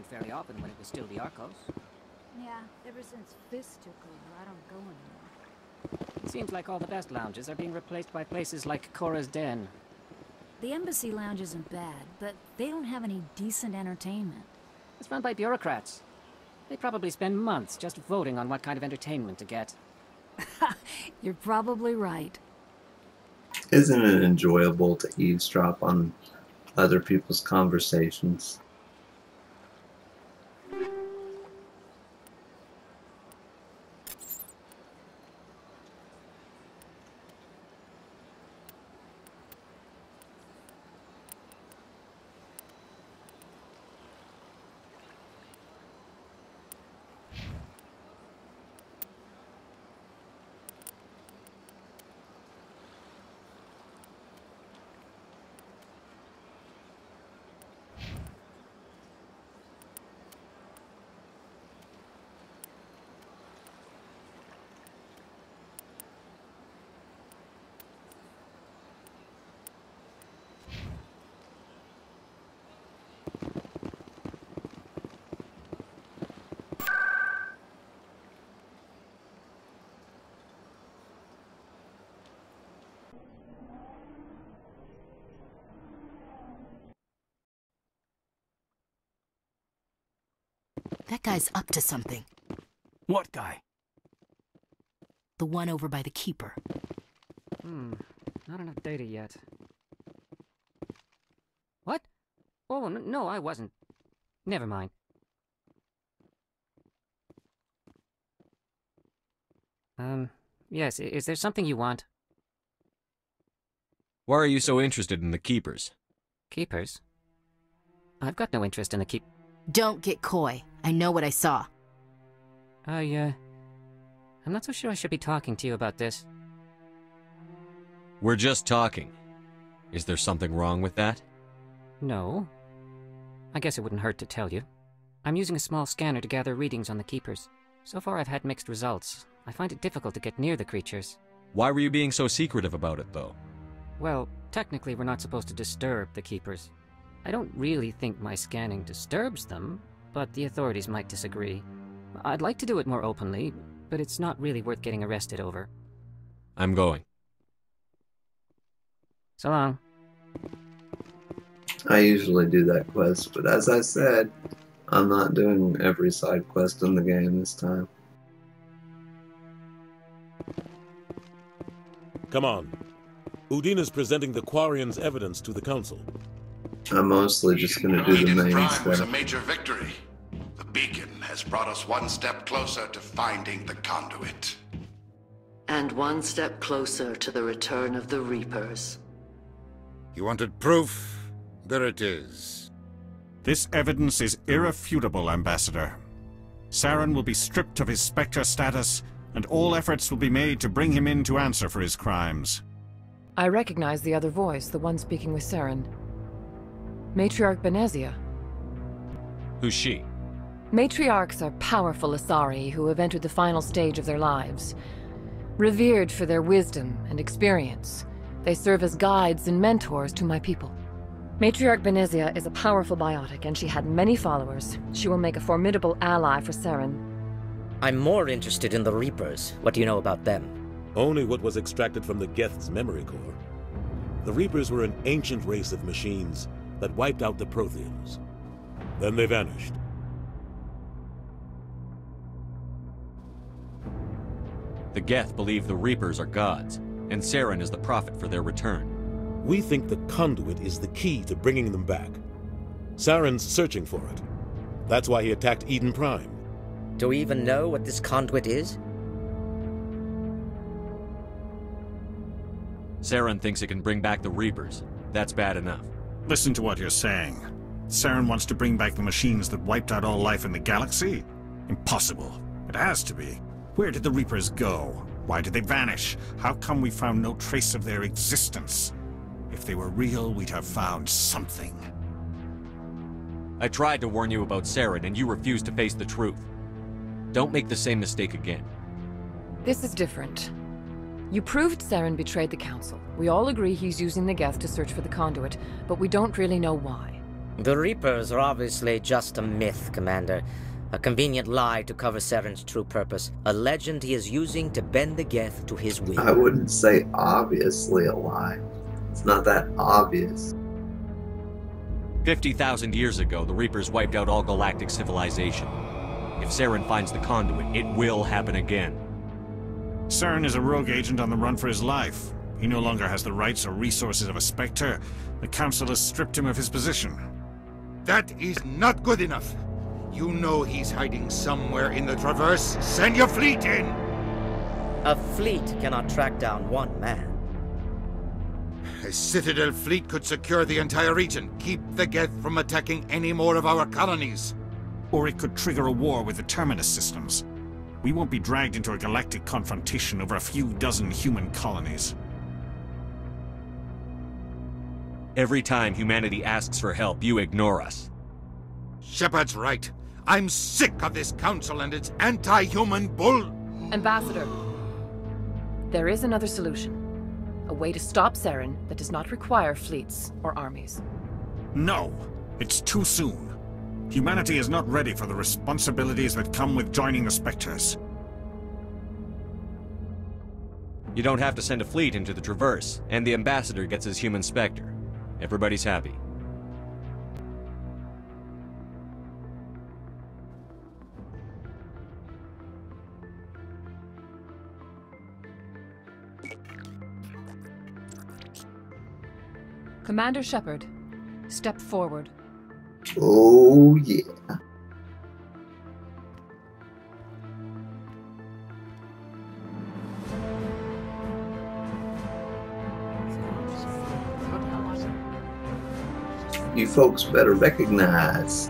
went fairly often when it was still the Arcos. Yeah, ever since Fist took over, I don't go anymore. It seems like all the best lounges are being replaced by places like Cora's Den. The Embassy Lounge isn't bad, but they don't have any decent entertainment. It's run by bureaucrats. They probably spend months just voting on what kind of entertainment to get. You're probably right. Isn't it enjoyable to eavesdrop on other people's conversations? That guy's up to something. What guy? The one over by the Keeper. Not enough data yet. What? Oh, no, I wasn't. Never mind. Yes, is there something you want? Why are you so interested in the Keepers? Keepers? I've got no interest in the keep... Don't get coy. I know what I saw. I'm not so sure I should be talking to you about this. We're just talking. Is there something wrong with that? No. I guess it wouldn't hurt to tell you. I'm using a small scanner to gather readings on the Keepers. So far I've had mixed results. I find it difficult to get near the creatures. Why were you being so secretive about it, though? Well, technically we're not supposed to disturb the Keepers. I don't really think my scanning disturbs them, but the authorities might disagree. I'd like to do it more openly, but it's not really worth getting arrested over. I'm going. So long. I usually do that quest, but as I said, I'm not doing every side quest in the game this time. Come on. Udina's presenting the Quarian's evidence to the Council. I'm mostly just going to do the main Prime was a stuff. major victory. The beacon has brought us one step closer to finding the conduit. And one step closer to the return of the Reapers. You wanted proof? There it is. This evidence is irrefutable, Ambassador. Saren will be stripped of his Spectre status, and all efforts will be made to bring him in to answer for his crimes. I recognize the other voice, the one speaking with Saren. Matriarch Benezia. Who's she? Matriarchs are powerful Asari who have entered the final stage of their lives. Revered for their wisdom and experience, they serve as guides and mentors to my people. Matriarch Benezia is a powerful biotic, and she had many followers. She will make a formidable ally for Saren. I'm more interested in the Reapers. What do you know about them? Only what was extracted from the Geth's memory core. The Reapers were an ancient race of machines that wiped out the Protheans. Then they vanished. The Geth believe the Reapers are gods, and Saren is the prophet for their return. We think the conduit is the key to bringing them back. Saren's searching for it. That's why he attacked Eden Prime. Do we even know what this conduit is? Saren thinks it can bring back the Reapers. That's bad enough. Listen to what you're saying. Saren wants to bring back the machines that wiped out all life in the galaxy? Impossible. It has to be. Where did the Reapers go? Why did they vanish? How come we found no trace of their existence? If they were real, we'd have found something. I tried to warn you about Saren, and you refused to face the truth. Don't make the same mistake again. This is different. You proved Saren betrayed the Council. We all agree he's using the Geth to search for the conduit, but we don't really know why. The Reapers are obviously just a myth, Commander. A convenient lie to cover Saren's true purpose. A legend he is using to bend the Geth to his will. I wouldn't say obviously a lie. It's not that obvious. 50,000 years ago, the Reapers wiped out all galactic civilization. If Saren finds the conduit, it will happen again. Saren is a rogue agent on the run for his life. He no longer has the rights or resources of a Spectre. The Council has stripped him of his position. That is not good enough. You know he's hiding somewhere in the Traverse. Send your fleet in! A fleet cannot track down one man. A Citadel fleet could secure the entire region, keep the Geth from attacking any more of our colonies. Or it could trigger a war with the Terminus systems. We won't be dragged into a galactic confrontation over a few dozen human colonies. Every time humanity asks for help, you ignore us. Shepard's right. I'm sick of this council and its anti-human bull... Ambassador, there is another solution. A way to stop Saren that does not require fleets or armies. No! It's too soon. Humanity is not ready for the responsibilities that come with joining the Spectres. You don't have to send a fleet into the Traverse, and the Ambassador gets his human Spectre. Everybody's happy. Commander Shepard, step forward. Oh, yeah. You folks better recognize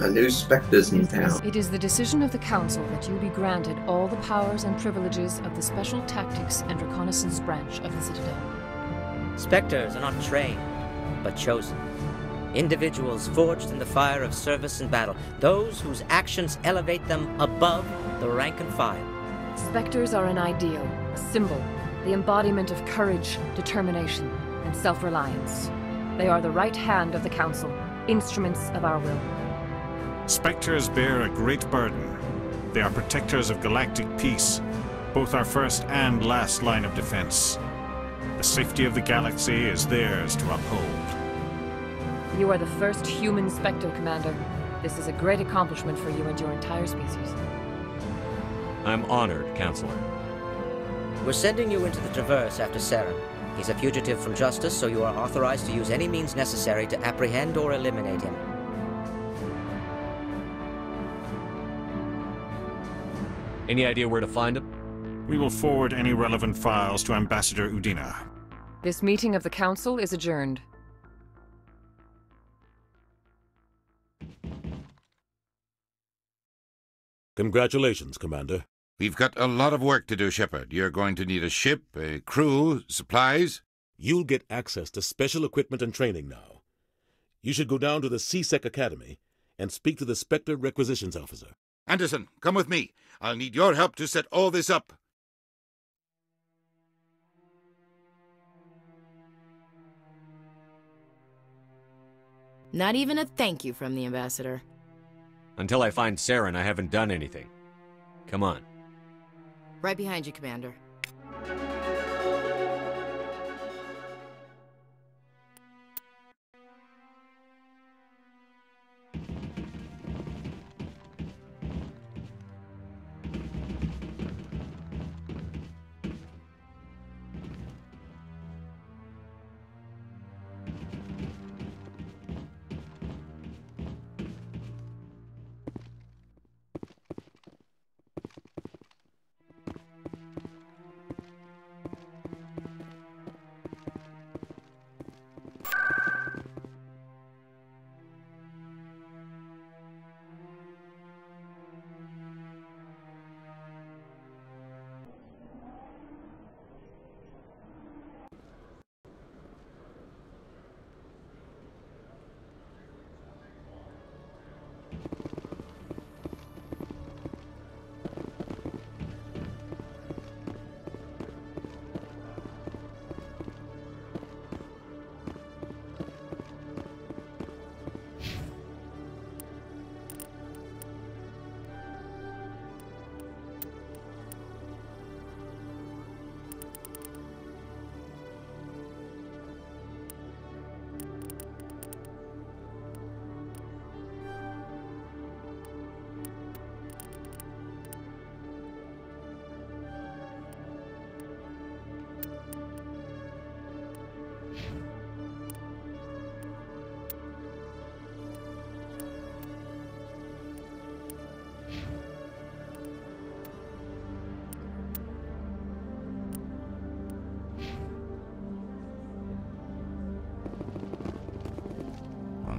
a new Spectre's in town. It is the decision of the Council that you be granted all the powers and privileges of the Special Tactics and Reconnaissance branch of the Citadel. Spectres are not trained, but chosen. Individuals forged in the fire of service and battle. Those whose actions elevate them above the rank and file. Spectres are an ideal, a symbol, the embodiment of courage, determination, and self-reliance. They are the right hand of the Council, instruments of our will. Spectres bear a great burden. They are protectors of galactic peace, both our first and last line of defense. The safety of the galaxy is theirs to uphold. You are the first human Spectre, Commander. This is a great accomplishment for you and your entire species. I'm honored, Counselor. We're sending you into the Traverse after Saren. He's a fugitive from justice, so you are authorized to use any means necessary to apprehend or eliminate him. Any idea where to find him? We will forward any relevant files to Ambassador Udina. This meeting of the Council is adjourned. Congratulations, Commander. We've got a lot of work to do, Shepard. You're going to need a ship, a crew, supplies. You'll get access to special equipment and training now. You should go down to the C-Sec Academy and speak to the Spectre Requisitions Officer. Anderson, come with me. I'll need your help to set all this up. Not even a thank you from the Ambassador. Until I find Saren, I haven't done anything. Come on. Right behind you, Commander.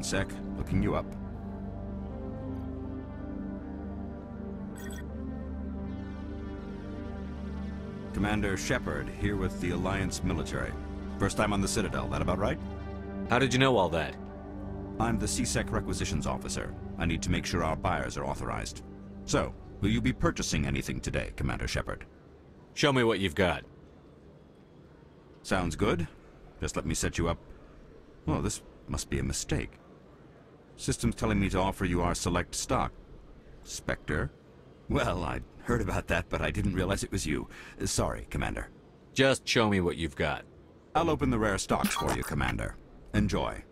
sec. Looking you up. Commander Shepard, here with the Alliance military. First time on the Citadel, that about right? How did you know all that? I'm the CSEC requisitions officer. I need to make sure our buyers are authorized. So, will you be purchasing anything today, Commander Shepard? Show me what you've got. Sounds good. Just let me set you up. Well, this must be a mistake. System's telling me to offer you our select stock. Spectre? Well, I'd heard about that, but I didn't realize it was you. Sorry, Commander. Just show me what you've got. I'll open the rare stocks for you, Commander. Enjoy.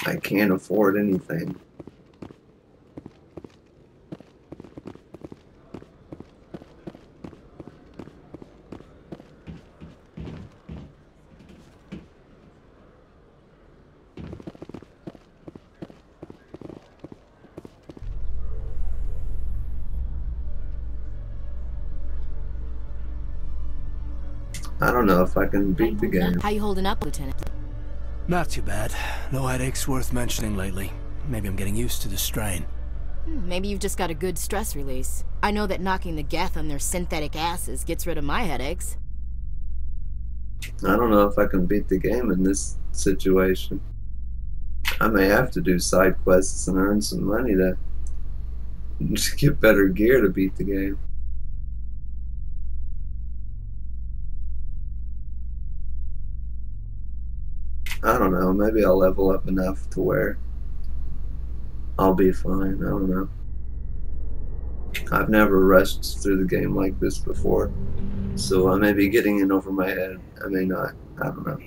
I can't afford anything. I don't know if I can beat the game. How you holding up, Lieutenant? Not too bad. No headaches worth mentioning lately. Maybe I'm getting used to the strain. Maybe you've just got a good stress release. I know that knocking the Geth on their synthetic asses gets rid of my headaches. I don't know if I can beat the game in this situation. I may have to do side quests and earn some money to just get better gear to beat the game. I don't know, maybe I'll level up enough to where I'll be fine. I don't know. I've never rushed through the game like this before, so I may be getting in over my head. I may not. I don't know.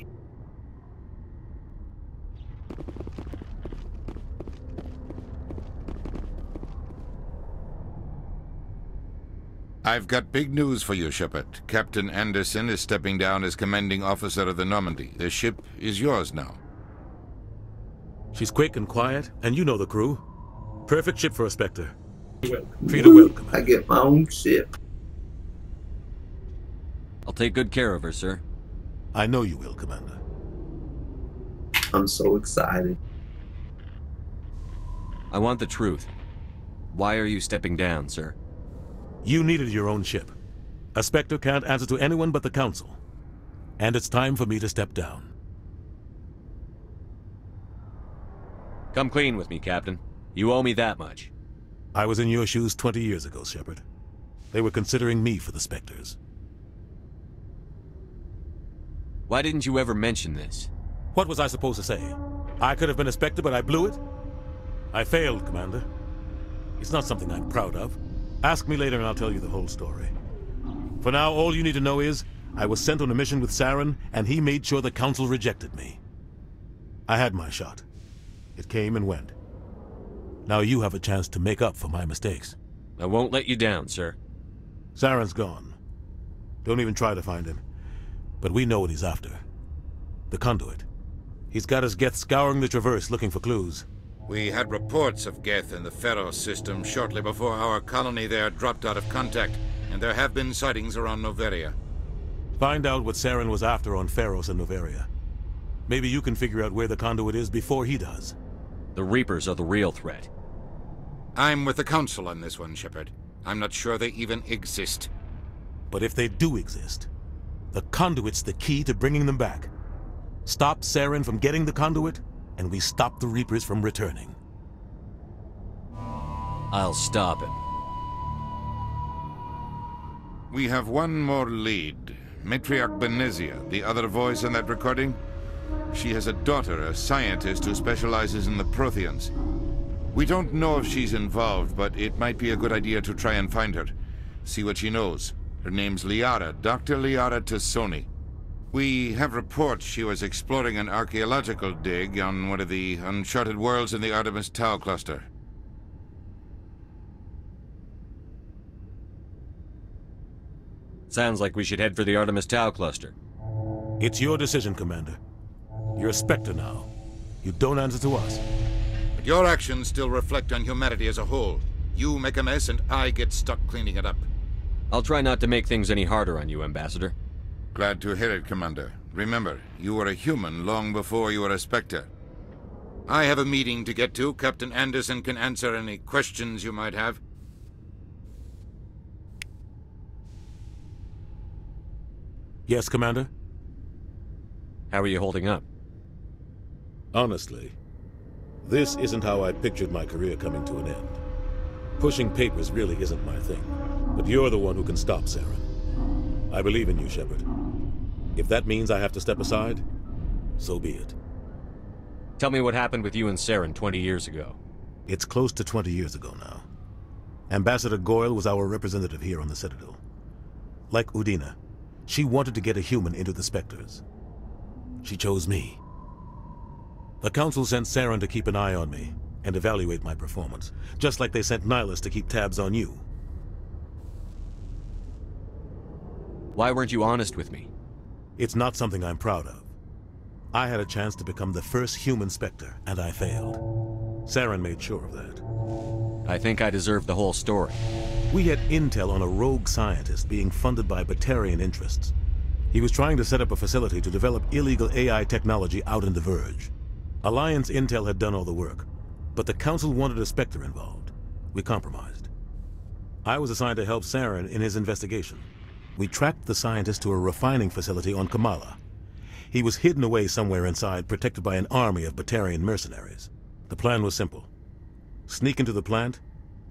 I've got big news for you, Shepard. Captain Anderson is stepping down as commanding officer of the Normandy. The ship is yours now. She's quick and quiet, and you know the crew. Perfect ship for a Spectre. Treat her well, Commander. I get my own ship. I'll take good care of her, sir. I know you will, Commander. I'm so excited. I want the truth. Why are you stepping down, sir? You needed your own ship. A Spectre can't answer to anyone but the Council. And it's time for me to step down. Come clean with me, Captain. You owe me that much. I was in your shoes 20 years ago, Shepard. They were considering me for the Spectres. Why didn't you ever mention this? What was I supposed to say? I could have been a Spectre, but I blew it? I failed, Commander. It's not something I'm proud of. Ask me later and I'll tell you the whole story. For now, all you need to know is, I was sent on a mission with Saren, and he made sure the Council rejected me. I had my shot. It came and went. Now you have a chance to make up for my mistakes. I won't let you down, sir. Saren's gone. Don't even try to find him. But we know what he's after. The conduit. He's got his Geth scouring the Traverse looking for clues. We had reports of Geth in the Pharaoh system shortly before our colony there dropped out of contact, and there have been sightings around Noveria. Find out what Saren was after on Pharos and Noveria. Maybe you can figure out where the conduit is before he does. The Reapers are the real threat. I'm with the Council on this one, Shepard. I'm not sure they even exist. But if they do exist, the conduit's the key to bringing them back. Stop Saren from getting the conduit, and we stop the Reapers from returning. I'll stop him. We have one more lead. Matriarch Benezia, the other voice in that recording. She has a daughter, a scientist who specializes in the Protheans. We don't know if she's involved, but it might be a good idea to try and find her. See what she knows. Her name's Liara, Dr. Liara Tassoni. We have reports she was exploring an archaeological dig on one of the uncharted worlds in the Artemis Tau cluster. Sounds like we should head for the Artemis Tau cluster. It's your decision, Commander. You're a Spectre now. You don't answer to us. But your actions still reflect on humanity as a whole. You make a mess and I get stuck cleaning it up. I'll try not to make things any harder on you, Ambassador. Glad to hear it, Commander. Remember, you were a human long before you were a Spectre. I have a meeting to get to. Captain Anderson can answer any questions you might have. Yes, Commander? How are you holding up? Honestly, this isn't how I pictured my career coming to an end. Pushing papers really isn't my thing, but you're the one who can stop Saren. I believe in you, Shepard. If that means I have to step aside, so be it. Tell me what happened with you and Saren 20 years ago. It's close to 20 years ago now. Ambassador Goyle was our representative here on the Citadel. Like Udina, she wanted to get a human into the Spectres. She chose me. The Council sent Saren to keep an eye on me and evaluate my performance, just like they sent Nihilus to keep tabs on you. Why weren't you honest with me? It's not something I'm proud of. I had a chance to become the first human Spectre, and I failed. Saren made sure of that. I think I deserve the whole story. We had intel on a rogue scientist being funded by Batarian interests. He was trying to set up a facility to develop illegal AI technology out in the Verge. Alliance intel had done all the work, but the Council wanted a Spectre involved. We compromised. I was assigned to help Saren in his investigation. We tracked the scientist to a refining facility on Kamala. He was hidden away somewhere inside, protected by an army of Batarian mercenaries. The plan was simple. Sneak into the plant,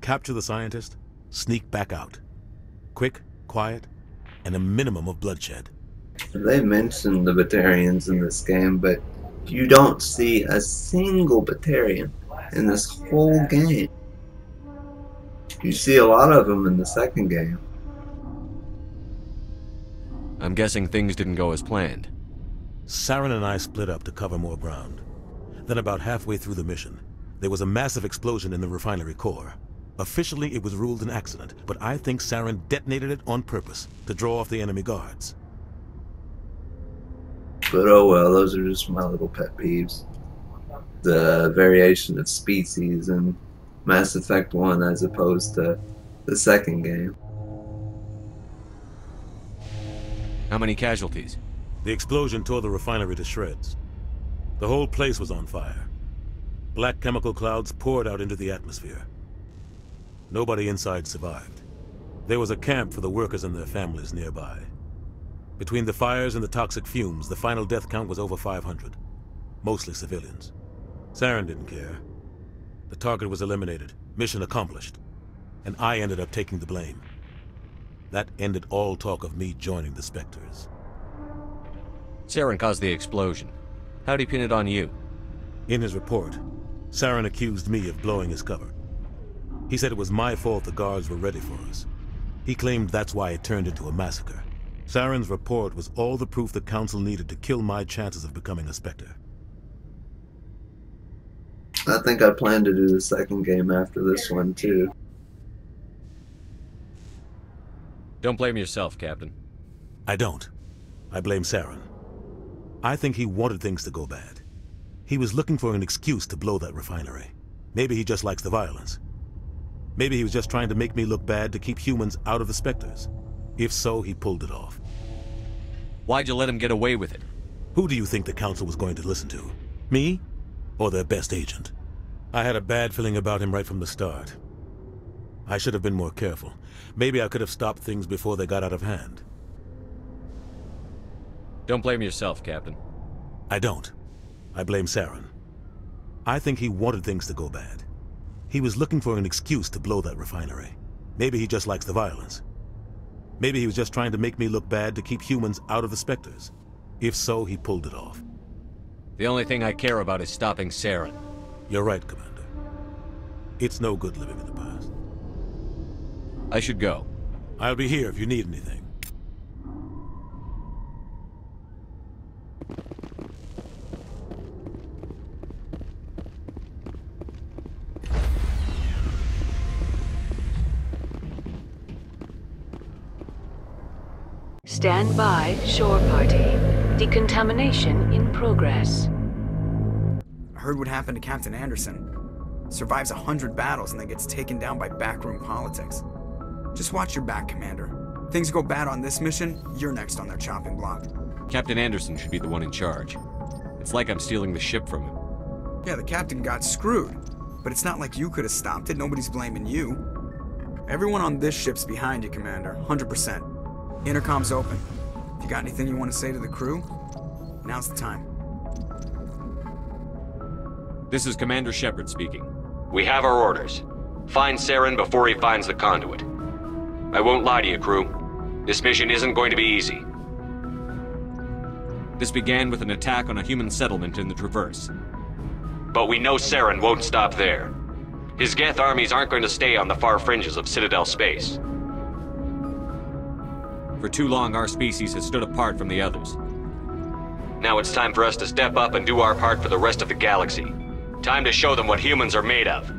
capture the scientist, sneak back out. Quick, quiet, and a minimum of bloodshed. They mentioned the Batarians in this game, but you don't see a single Batarian in this whole game. You see a lot of them in the second game. I'm guessing things didn't go as planned. Saren and I split up to cover more ground. Then about halfway through the mission, there was a massive explosion in the refinery core. Officially, it was ruled an accident, but I think Saren detonated it on purpose to draw off the enemy guards. But oh well, those are just my little pet peeves. The variation of species in Mass Effect 1 as opposed to the second game. How many casualties? The explosion tore the refinery to shreds. The whole place was on fire. Black chemical clouds poured out into the atmosphere. Nobody inside survived. There was a camp for the workers and their families nearby. Between the fires and the toxic fumes, the final death count was over 500. Mostly civilians. Saren didn't care. The target was eliminated, mission accomplished. And I ended up taking the blame. That ended all talk of me joining the Spectres. Saren caused the explosion. How'd he pin it on you? In his report, Saren accused me of blowing his cover. He said it was my fault the guards were ready for us. He claimed that's why it turned into a massacre. Saren's report was all the proof the Council needed to kill my chances of becoming a Spectre. I think I plan to do the second game after this one too. Don't blame yourself, Captain. I don't. I blame Saren. I think he wanted things to go bad. He was looking for an excuse to blow that refinery. Maybe he just likes the violence. Maybe he was just trying to make me look bad to keep humans out of the Spectres. If so, he pulled it off. Why'd you let him get away with it? Who do you think the Council was going to listen to? Me? Or their best agent? I had a bad feeling about him right from the start. I should have been more careful. Maybe I could have stopped things before they got out of hand. Don't blame yourself, Captain. I don't. I blame Saren. I think he wanted things to go bad. He was looking for an excuse to blow that refinery. Maybe he just likes the violence. Maybe he was just trying to make me look bad to keep humans out of the Spectres. If so, he pulled it off. The only thing I care about is stopping Saren. You're right, Commander. It's no good living in the past. I should go. I'll be here if you need anything. Stand by, shore party. Decontamination in progress. I heard what happened to Captain Anderson. Survives 100 battles and then gets taken down by backroom politics. Just watch your back, Commander. Things go bad on this mission, you're next on their chopping block. Captain Anderson should be the one in charge. It's like I'm stealing the ship from him. Yeah, the captain got screwed. But it's not like you could have stopped it. Nobody's blaming you. Everyone on this ship's behind you, Commander. 100%. Intercom's open. If you got anything you want to say to the crew, now's the time. This is Commander Shepard speaking. We have our orders. Find Saren before he finds the conduit. I won't lie to you, crew. This mission isn't going to be easy. This began with an attack on a human settlement in the Traverse. But we know Saren won't stop there. His Geth armies aren't going to stay on the far fringes of Citadel space. For too long, our species has stood apart from the others. Now it's time for us to step up and do our part for the rest of the galaxy. Time to show them what humans are made of.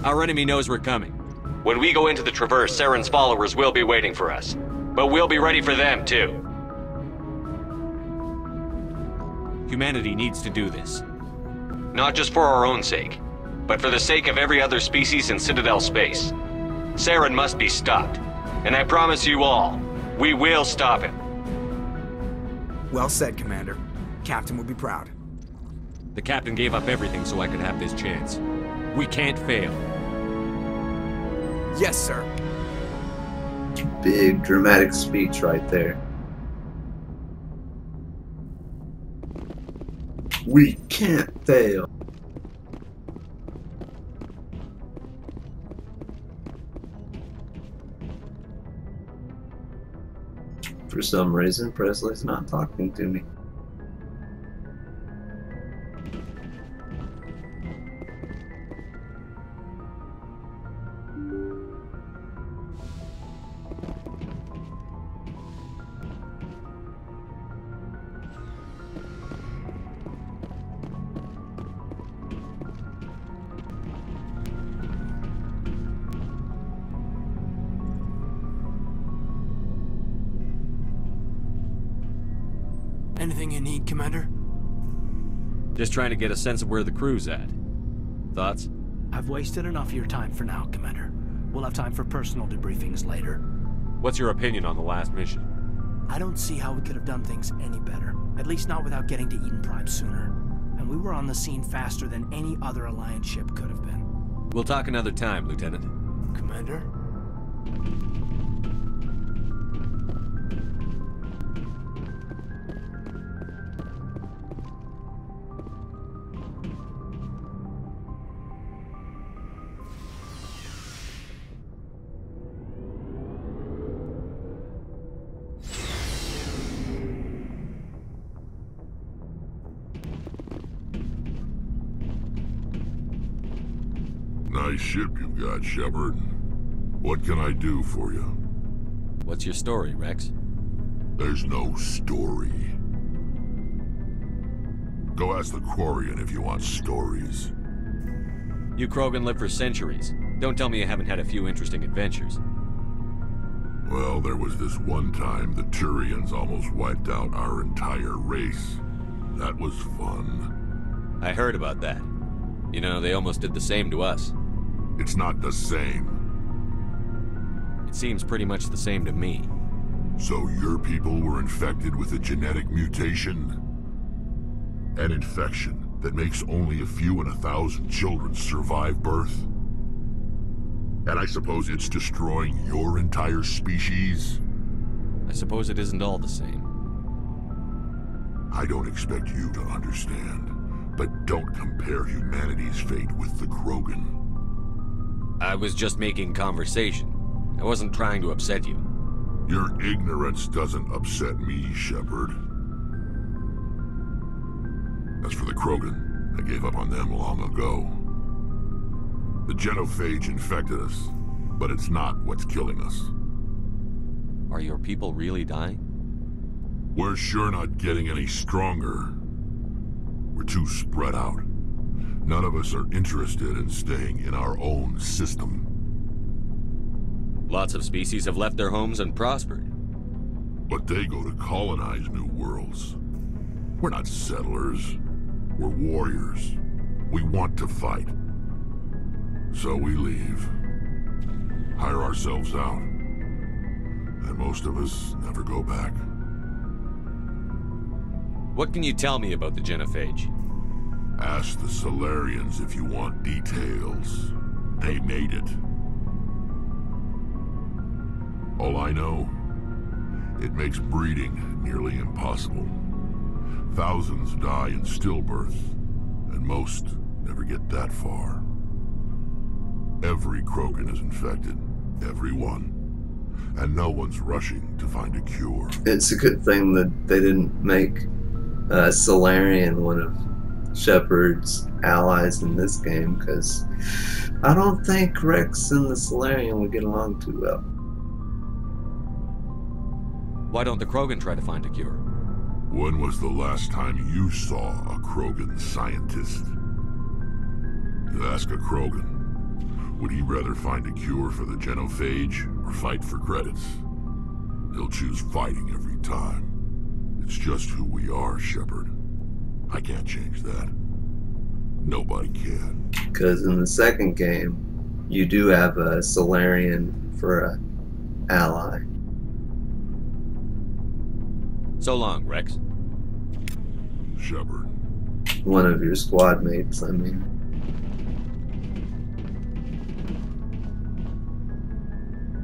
Our enemy knows we're coming. When we go into the Traverse, Saren's followers will be waiting for us. But we'll be ready for them, too. Humanity needs to do this. Not just for our own sake, but for the sake of every other species in Citadel space. Saren must be stopped. And I promise you all, we will stop him. Well said, Commander. Captain will be proud. The captain gave up everything so I could have this chance. We can't fail. Yes, sir. Big dramatic speech right there. We can't fail. For some reason, Presley's not talking to me. Anything you need, Commander? Just trying to get a sense of where the crew's at. Thoughts? I've wasted enough of your time for now, Commander. We'll have time for personal debriefings later. What's your opinion on the last mission? I don't see how we could have done things any better. At least not without getting to Eden Prime sooner. And we were on the scene faster than any other Alliance ship could have been. We'll talk another time, Lieutenant. Commander? Nice ship you've got, Shepard. What can I do for you? What's your story, Rex? There's no story. Go ask the Quarian if you want stories. You Krogan lived for centuries. Don't tell me you haven't had a few interesting adventures. Well, there was this one time the Turians almost wiped out our entire race. That was fun. I heard about that. You know, they almost did the same to us. It's not the same. It seems pretty much the same to me. So your people were infected with a genetic mutation? An infection that makes only a few in 1,000 children survive birth? And I suppose it's destroying your entire species? I suppose it isn't all the same. I don't expect you to understand, but don't compare humanity's fate with the Krogan. I was just making conversation. I wasn't trying to upset you. Your ignorance doesn't upset me, Shepard. As for the Krogan, I gave up on them long ago. The genophage infected us, but it's not what's killing us. Are your people really dying? We're sure not getting any stronger. We're too spread out. None of us are interested in staying in our own system. Lots of species have left their homes and prospered. But they go to colonize new worlds. We're not settlers. We're warriors. We want to fight. So we leave. Hire ourselves out. And most of us never go back. What can you tell me about the genophage? Ask the Solarians if you want details. They made it. All I know, it makes breeding nearly impossible. Thousands die in stillbirth, and most never get that far. Every Krogan is infected. Every one. And no one's rushing to find a cure. It's a good thing that they didn't make Solarian one of Shepard's allies in this game, because I don't think Rex and the Solarian would get along too well. Why don't the Krogan try to find a cure? When was the last time you saw a Krogan scientist? You ask a Krogan, would he rather find a cure for the genophage or fight for credits? He'll choose fighting every time. It's just who we are, Shepard. I can't change that. Nobody can. Because in the second game, you do have a Solarian for an ally. So long, Rex. Shepard. One of your squad mates, I mean.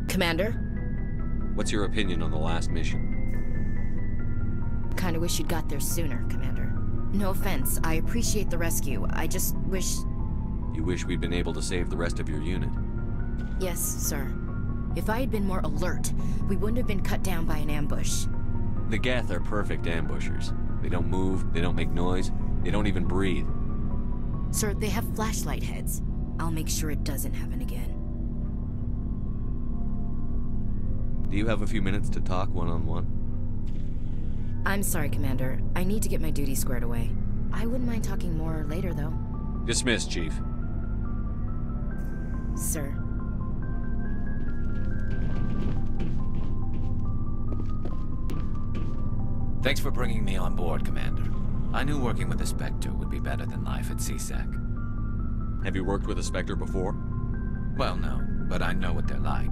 Commander? What's your opinion on the last mission? Kinda wish you'd got there sooner, Commander. No offense, I appreciate the rescue. I just wish... You wish we'd been able to save the rest of your unit? Yes, sir. If I had been more alert, we wouldn't have been cut down by an ambush. The Geth are perfect ambushers. They don't move, they don't make noise, they don't even breathe. Sir, they have flashlight heads. I'll make sure it doesn't happen again. Do you have a few minutes to talk one-on-one? I'm sorry, Commander. I need to get my duty squared away. I wouldn't mind talking more later, though. Dismissed, Chief. Sir. Thanks for bringing me on board, Commander. I knew working with the Spectre would be better than life at CSEC. Have you worked with a Spectre before? Well, no, but I know what they're like.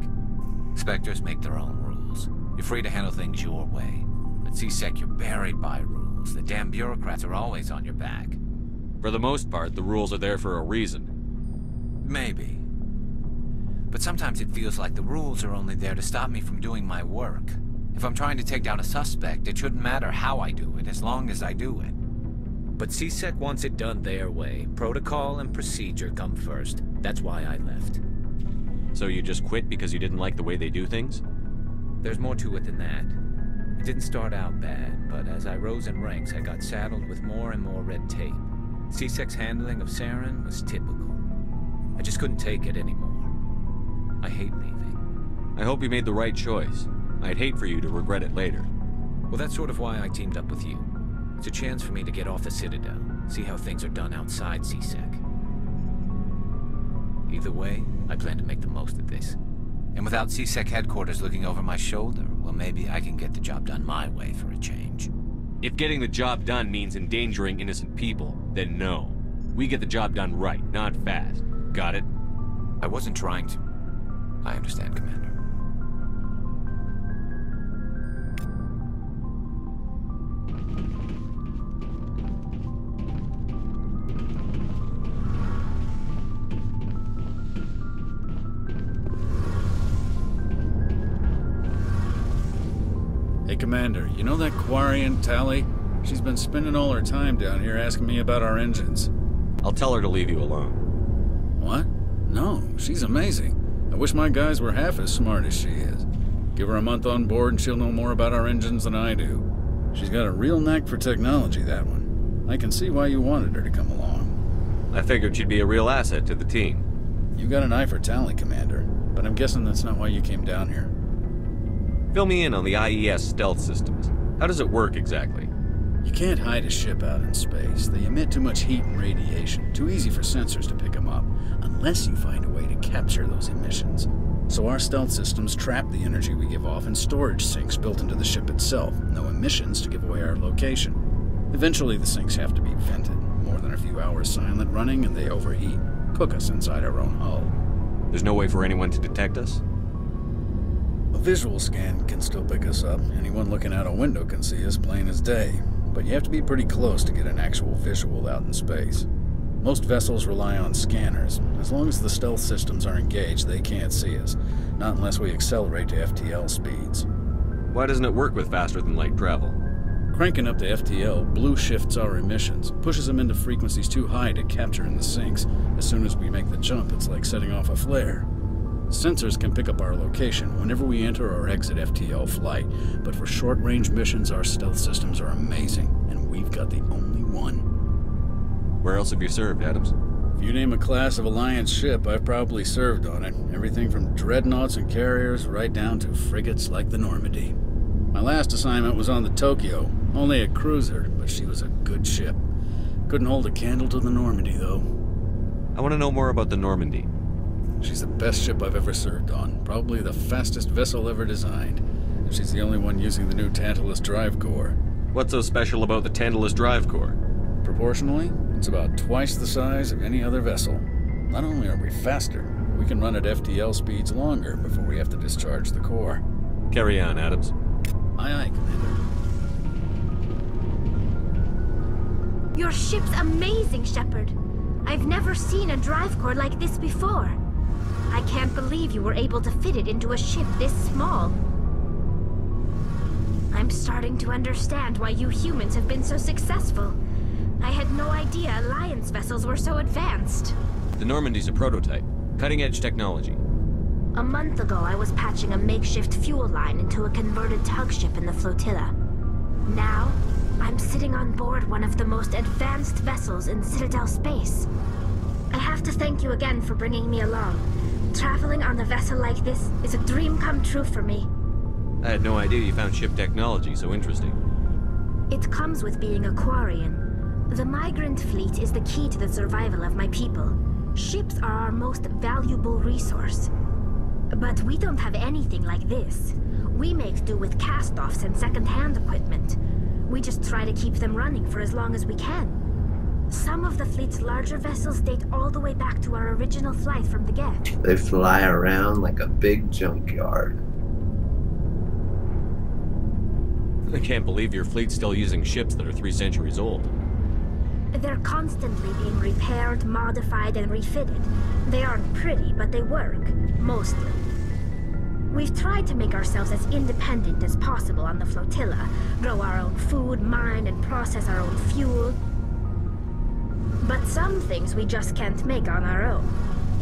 Spectres make their own rules. You're free to handle things your way. At CSEC, you're buried by rules. The damn bureaucrats are always on your back. For the most part, the rules are there for a reason. Maybe. But sometimes it feels like the rules are only there to stop me from doing my work. If I'm trying to take down a suspect, it shouldn't matter how I do it, as long as I do it. But CSEC wants it done their way. Protocol and procedure come first. That's why I left. So you just quit because you didn't like the way they do things? There's more to it than that. It didn't start out bad, but as I rose in ranks, I got saddled with more and more red tape. CSEC's handling of Saren was typical. I just couldn't take it anymore. I hate leaving. I hope you made the right choice. I'd hate for you to regret it later. Well, that's sort of why I teamed up with you. It's a chance for me to get off the Citadel, see how things are done outside CSEC. Either way, I plan to make the most of this. And without CSEC headquarters looking over my shoulder, well, maybe I can get the job done my way for a change. If getting the job done means endangering innocent people, then no. We get the job done right, not fast. Got it? I wasn't trying to. I understand, Commander. Hey, Commander, you know that Quarian, Tally? She's been spending all her time down here asking me about our engines. I'll tell her to leave you alone. What? No, she's amazing. I wish my guys were half as smart as she is. Give her a month on board and she'll know more about our engines than I do. She's got a real knack for technology, that one. I can see why you wanted her to come along. I figured she'd be a real asset to the team. You got an eye for Tally, Commander, but I'm guessing that's not why you came down here. Fill me in on the IES stealth systems. How does it work exactly? You can't hide a ship out in space. They emit too much heat and radiation. Too easy for sensors to pick them up, unless you find a way to capture those emissions. So our stealth systems trap the energy we give off in storage sinks built into the ship itself. No emissions to give away our location. Eventually the sinks have to be vented. More than a few hours silent running and they overheat. Cook us inside our own hull. There's no way for anyone to detect us? A visual scan can still pick us up. Anyone looking out a window can see us plain as day. But you have to be pretty close to get an actual visual out in space. Most vessels rely on scanners. As long as the stealth systems are engaged, they can't see us. Not unless we accelerate to FTL speeds. Why doesn't it work with faster-than-light travel? Cranking up to FTL blue shifts our emissions, pushes them into frequencies too high to capture in the sinks. As soon as we make the jump, it's like setting off a flare. Sensors can pick up our location whenever we enter or exit FTL flight, but for short-range missions, our stealth systems are amazing, and we've got the only one. Where else have you served, Adams? If you name a class of Alliance ship, I've probably served on it. Everything from dreadnoughts and carriers right down to frigates like the Normandy. My last assignment was on the Tokyo, only a cruiser, but she was a good ship. Couldn't hold a candle to the Normandy, though. I want to know more about the Normandy. She's the best ship I've ever served on. Probably the fastest vessel ever designed. And she's the only one using the new Tantalus drive core. What's so special about the Tantalus drive core? Proportionally, it's about twice the size of any other vessel. Not only are we faster, we can run at FTL speeds longer before we have to discharge the core. Carry on, Adams. Aye, aye, Commander. Your ship's amazing, Shepard. I've never seen a drive core like this before. I can't believe you were able to fit it into a ship this small. I'm starting to understand why you humans have been so successful. I had no idea Alliance vessels were so advanced. The Normandy's a prototype. Cutting-edge technology. A month ago, I was patching a makeshift fuel line into a converted tug ship in the flotilla. Now, I'm sitting on board one of the most advanced vessels in Citadel space. I have to thank you again for bringing me along. Traveling on a vessel like this is a dream come true for me. I had no idea you found ship technology so interesting. It comes with being a Quarian. The migrant fleet is the key to the survival of my people. Ships are our most valuable resource. But we don't have anything like this. We make do with cast-offs and second-hand equipment. We just try to keep them running for as long as we can. Some of the fleet's larger vessels date all the way back to our original flight from the Geth. They fly around like a big junkyard. I can't believe your fleet's still using ships that are 3 centuries old. They're constantly being repaired, modified, and refitted. They aren't pretty, but they work. Mostly. We've tried to make ourselves as independent as possible on the flotilla. Grow our own food, mine, and process our own fuel. But some things we just can't make on our own.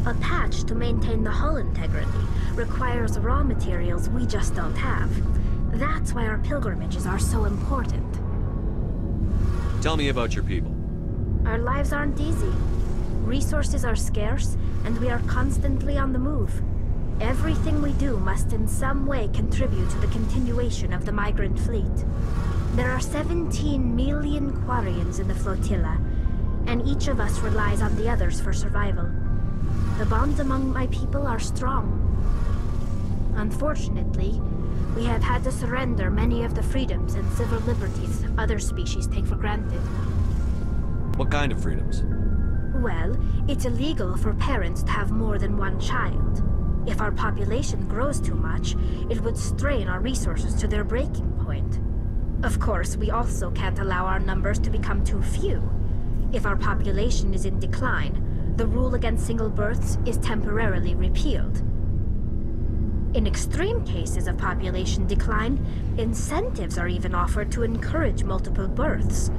A patch to maintain the hull integrity requires raw materials we just don't have. That's why our pilgrimages are so important. Tell me about your people. Our lives aren't easy. Resources are scarce, and we are constantly on the move. Everything we do must in some way contribute to the continuation of the migrant fleet. There are 17 million Quarians in the flotilla, and each of us relies on the others for survival. The bonds among my people are strong. Unfortunately, we have had to surrender many of the freedoms and civil liberties other species take for granted. What kind of freedoms? Well, it's illegal for parents to have more than one child. If our population grows too much, it would strain our resources to their breaking point. Of course, we also can't allow our numbers to become too few. If our population is in decline, the rule against single births is temporarily repealed. In extreme cases of population decline, incentives are even offered to encourage multiple births,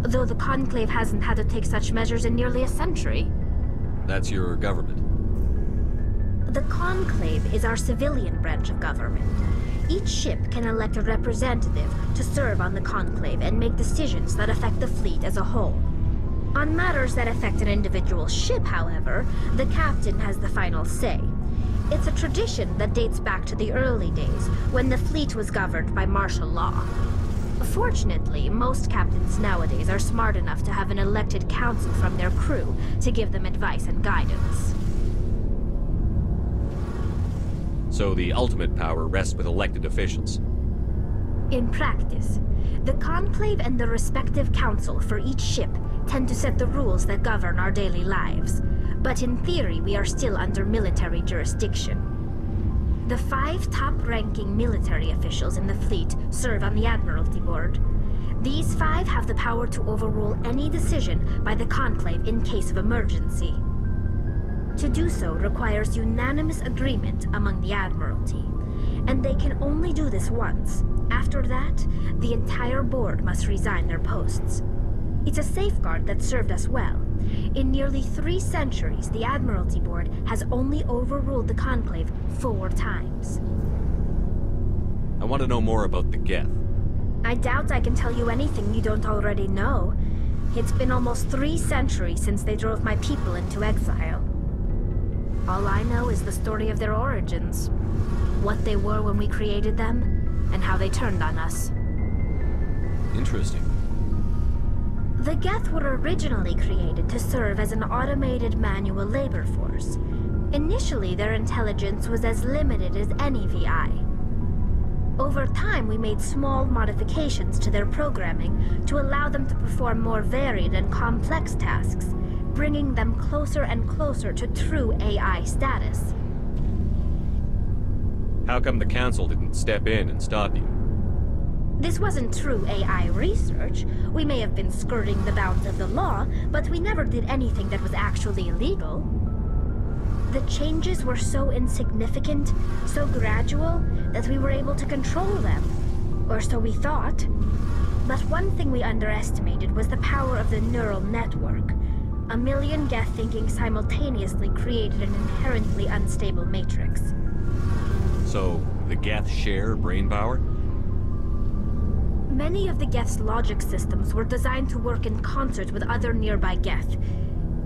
though the Conclave hasn't had to take such measures in nearly a century. That's your government. The Conclave is our civilian branch of government. Each ship can elect a representative to serve on the Conclave and make decisions that affect the fleet as a whole. On matters that affect an individual ship, however, the captain has the final say. It's a tradition that dates back to the early days, when the fleet was governed by martial law. Fortunately, most captains nowadays are smart enough to have an elected council from their crew to give them advice and guidance. So the ultimate power rests with elected officials. In practice, the Conclave and the respective council for each ship tend to set the rules that govern our daily lives. But in theory, we are still under military jurisdiction. The 5 top-ranking military officials in the fleet serve on the Admiralty Board. These 5 have the power to overrule any decision by the Conclave in case of emergency. To do so requires unanimous agreement among the Admiralty, and they can only do this once. After that, the entire board must resign their posts. It's a safeguard that served us well. In nearly 3 centuries, the Admiralty Board has only overruled the Conclave 4 times. I want to know more about the Geth. I doubt I can tell you anything you don't already know. It's been almost 3 centuries since they drove my people into exile. All I know is the story of their origins, what they were when we created them, and how they turned on us. Interesting. The Geth were originally created to serve as an automated manual labor force. Initially, their intelligence was as limited as any VI. Over time, we made small modifications to their programming to allow them to perform more varied and complex tasks, bringing them closer and closer to true AI status. How come the Council didn't step in and stop you? This wasn't true AI research. We may have been skirting the bounds of the law, but we never did anything that was actually illegal. The changes were so insignificant, so gradual, that we were able to control them. Or so we thought. But one thing we underestimated was the power of the neural network. A million Geth thinking simultaneously created an inherently unstable matrix. So, the Geth share brain power? Many of the Geth's logic systems were designed to work in concert with other nearby Geth.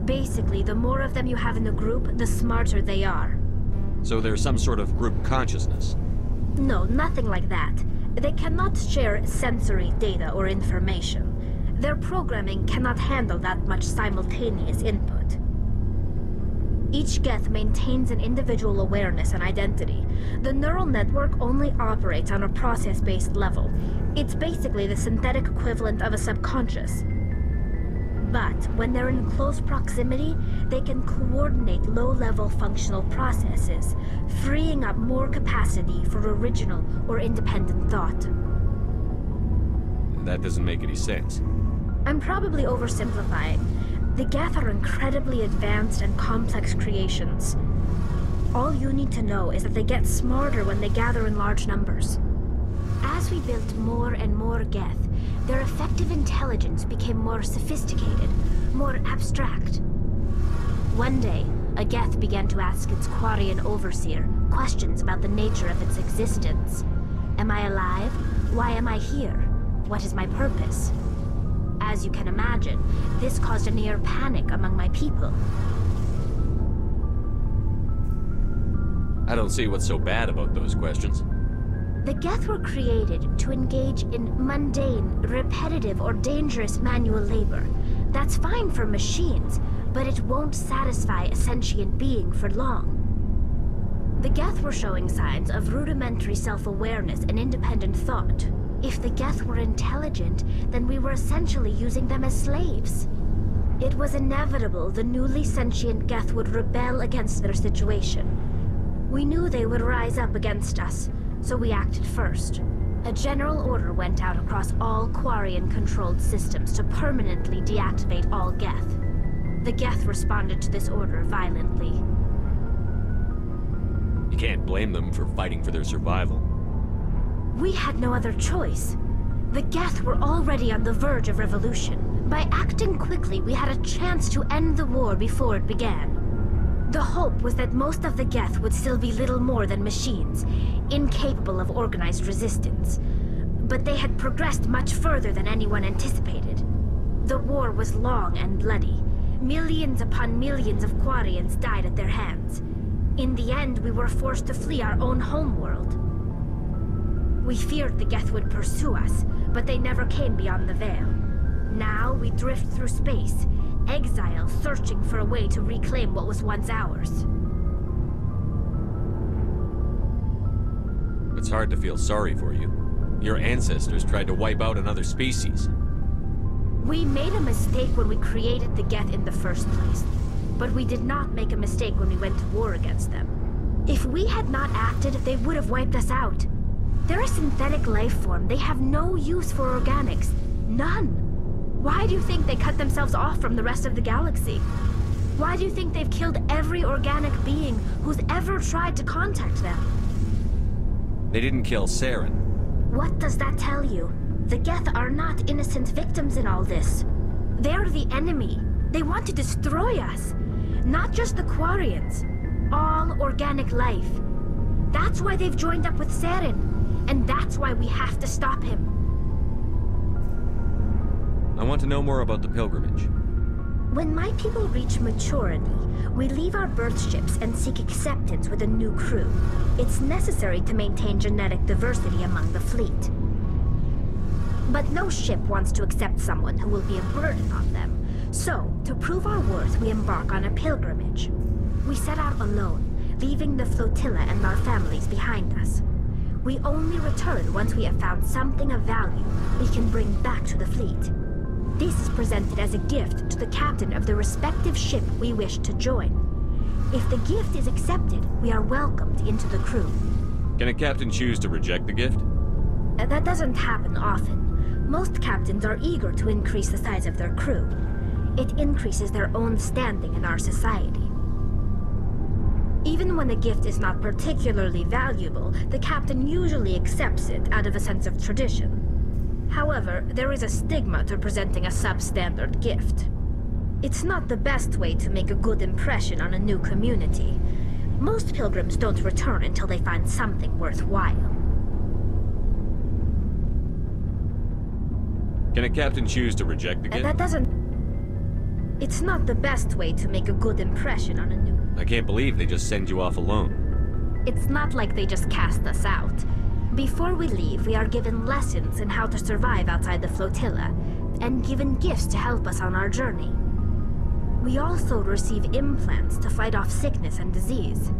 Basically, the more of them you have in the group, the smarter they are. So there's some sort of group consciousness? No, nothing like that. They cannot share sensory data or information. Their programming cannot handle that much simultaneous input. Each Geth maintains an individual awareness and identity. The neural network only operates on a process-based level. It's basically the synthetic equivalent of a subconscious. But when they're in close proximity, they can coordinate low-level functional processes, freeing up more capacity for original or independent thought. That doesn't make any sense. I'm probably oversimplifying. The Geth are incredibly advanced and complex creations. All you need to know is that they get smarter when they gather in large numbers. As we built more and more Geth, their effective intelligence became more sophisticated, more abstract. One day, a Geth began to ask its Quarian overseer questions about the nature of its existence. Am I alive? Why am I here? What is my purpose? As you can imagine, this caused a near panic among my people. I don't see what's so bad about those questions. The Geth were created to engage in mundane, repetitive, or dangerous manual labor. That's fine for machines, but it won't satisfy a sentient being for long. The Geth were showing signs of rudimentary self-awareness and independent thought. If the Geth were intelligent, then we were essentially using them as slaves. It was inevitable the newly sentient Geth would rebel against their situation. We knew they would rise up against us, so we acted first. A general order went out across all Quarian-controlled systems to permanently deactivate all Geth. The Geth responded to this order violently. You can't blame them for fighting for their survival. We had no other choice. The Geth were already on the verge of revolution. By acting quickly, we had a chance to end the war before it began. The hope was that most of the Geth would still be little more than machines, incapable of organized resistance. But they had progressed much further than anyone anticipated. The war was long and bloody. Millions upon millions of Quarians died at their hands. In the end, we were forced to flee our own homeworld. We feared the Geth would pursue us, but they never came beyond the Veil. Now we drift through space, exile searching for a way to reclaim what was once ours. It's hard to feel sorry for you. Your ancestors tried to wipe out another species. We made a mistake when we created the Geth in the first place, but we did not make a mistake when we went to war against them. If we had not acted, they would have wiped us out. They're a synthetic life form. They have no use for organics. None. Why do you think they cut themselves off from the rest of the galaxy? Why do you think they've killed every organic being who's ever tried to contact them? They didn't kill Saren. What does that tell you? The Geth are not innocent victims in all this. They're the enemy. They want to destroy us. Not just the Quarians. All organic life. That's why they've joined up with Saren. And that's why we have to stop him. I want to know more about the pilgrimage. When my people reach maturity, we leave our birth ships and seek acceptance with a new crew. It's necessary to maintain genetic diversity among the fleet. But no ship wants to accept someone who will be a burden on them. So, to prove our worth, we embark on a pilgrimage. We set out alone, leaving the flotilla and our families behind us. We only return once we have found something of value we can bring back to the fleet. This is presented as a gift to the captain of the respective ship we wish to join. If the gift is accepted, we are welcomed into the crew. Can a captain choose to reject the gift? That doesn't happen often. Most captains are eager to increase the size of their crew. It increases their own standing in our society. Even when the gift is not particularly valuable, the captain usually accepts it out of a sense of tradition. However, there is a stigma to presenting a substandard gift. It's not the best way to make a good impression on a new community. Most pilgrims don't return until they find something worthwhile. Can a captain choose to reject the gift? That doesn't... It's not the best way to make a good impression on a new... I can't believe they just send you off alone. It's not like they just cast us out. Before we leave, we are given lessons in how to survive outside the flotilla, and given gifts to help us on our journey. We also receive implants to fight off sickness and disease.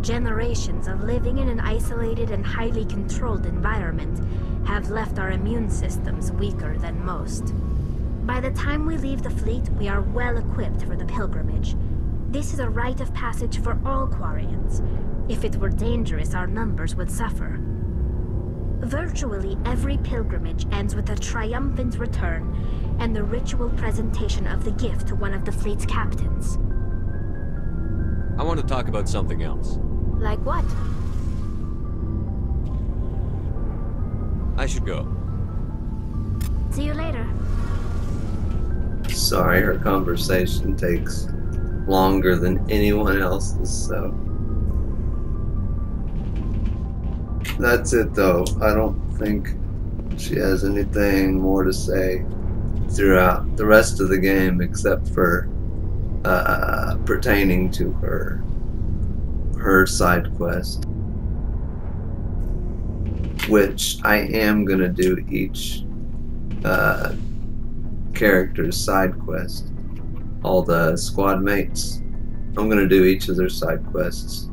Generations of living in an isolated and highly controlled environment have left our immune systems weaker than most. By the time we leave the fleet, we are well equipped for the pilgrimage. This is a rite of passage for all Quarians. If it were dangerous, our numbers would suffer. Virtually every pilgrimage ends with a triumphant return and the ritual presentation of the gift to one of the fleet's captains. I want to talk about something else. Like what? I should go. See you later. Sorry, her conversation takes longer than anyone else's, so... That's it, though. I don't think she has anything more to say throughout the rest of the game, except for pertaining to her side quest, which I am gonna do each character's side quest. All the squad mates, I'm gonna do each of their side quests.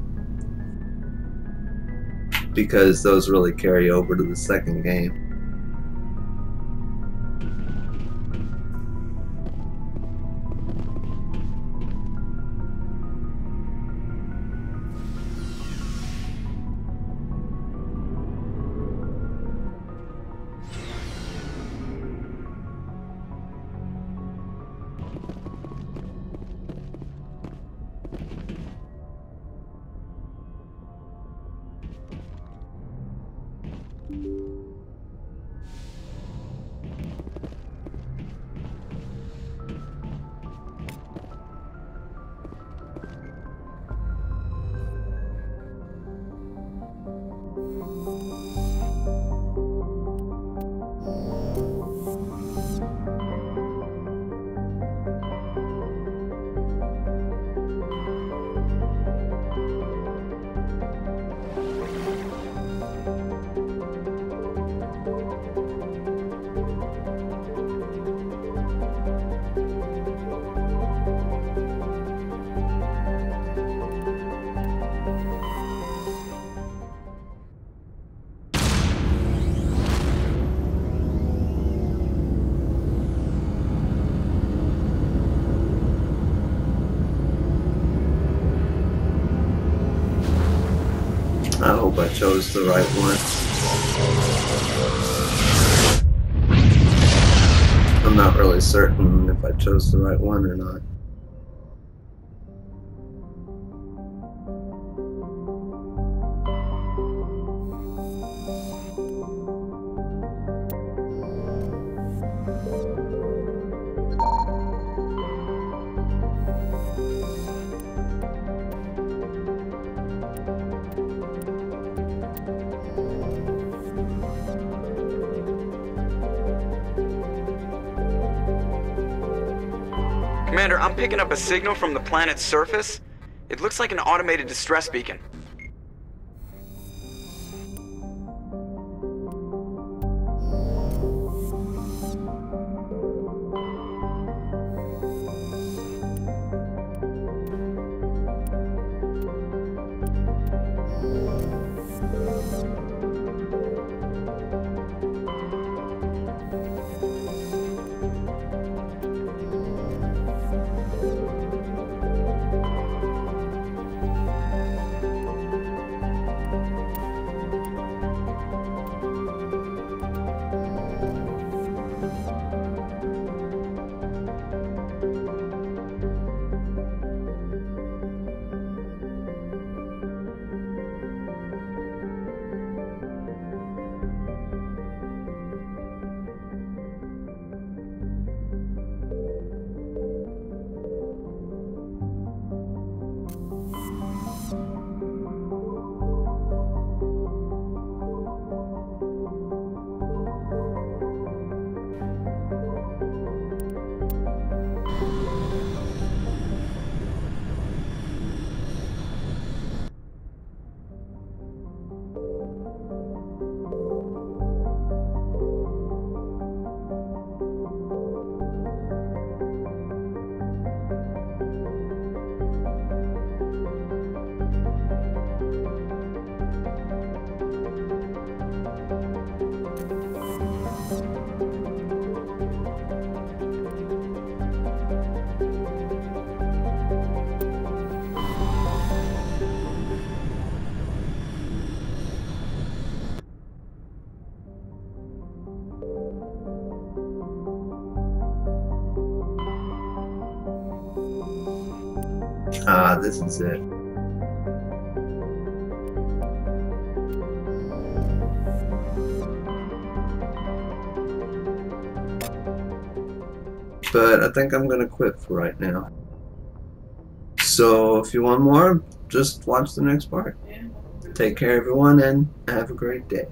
because those really carry over to the second game. I hope I chose the right one. I'm not really certain if I chose the right one or not. Commander, I'm picking up a signal from the planet's surface. It looks like an automated distress beacon. Ah, this is it. But I think I'm gonna quit for right now. So if you want more, just watch the next part. Take care everyone and have a great day.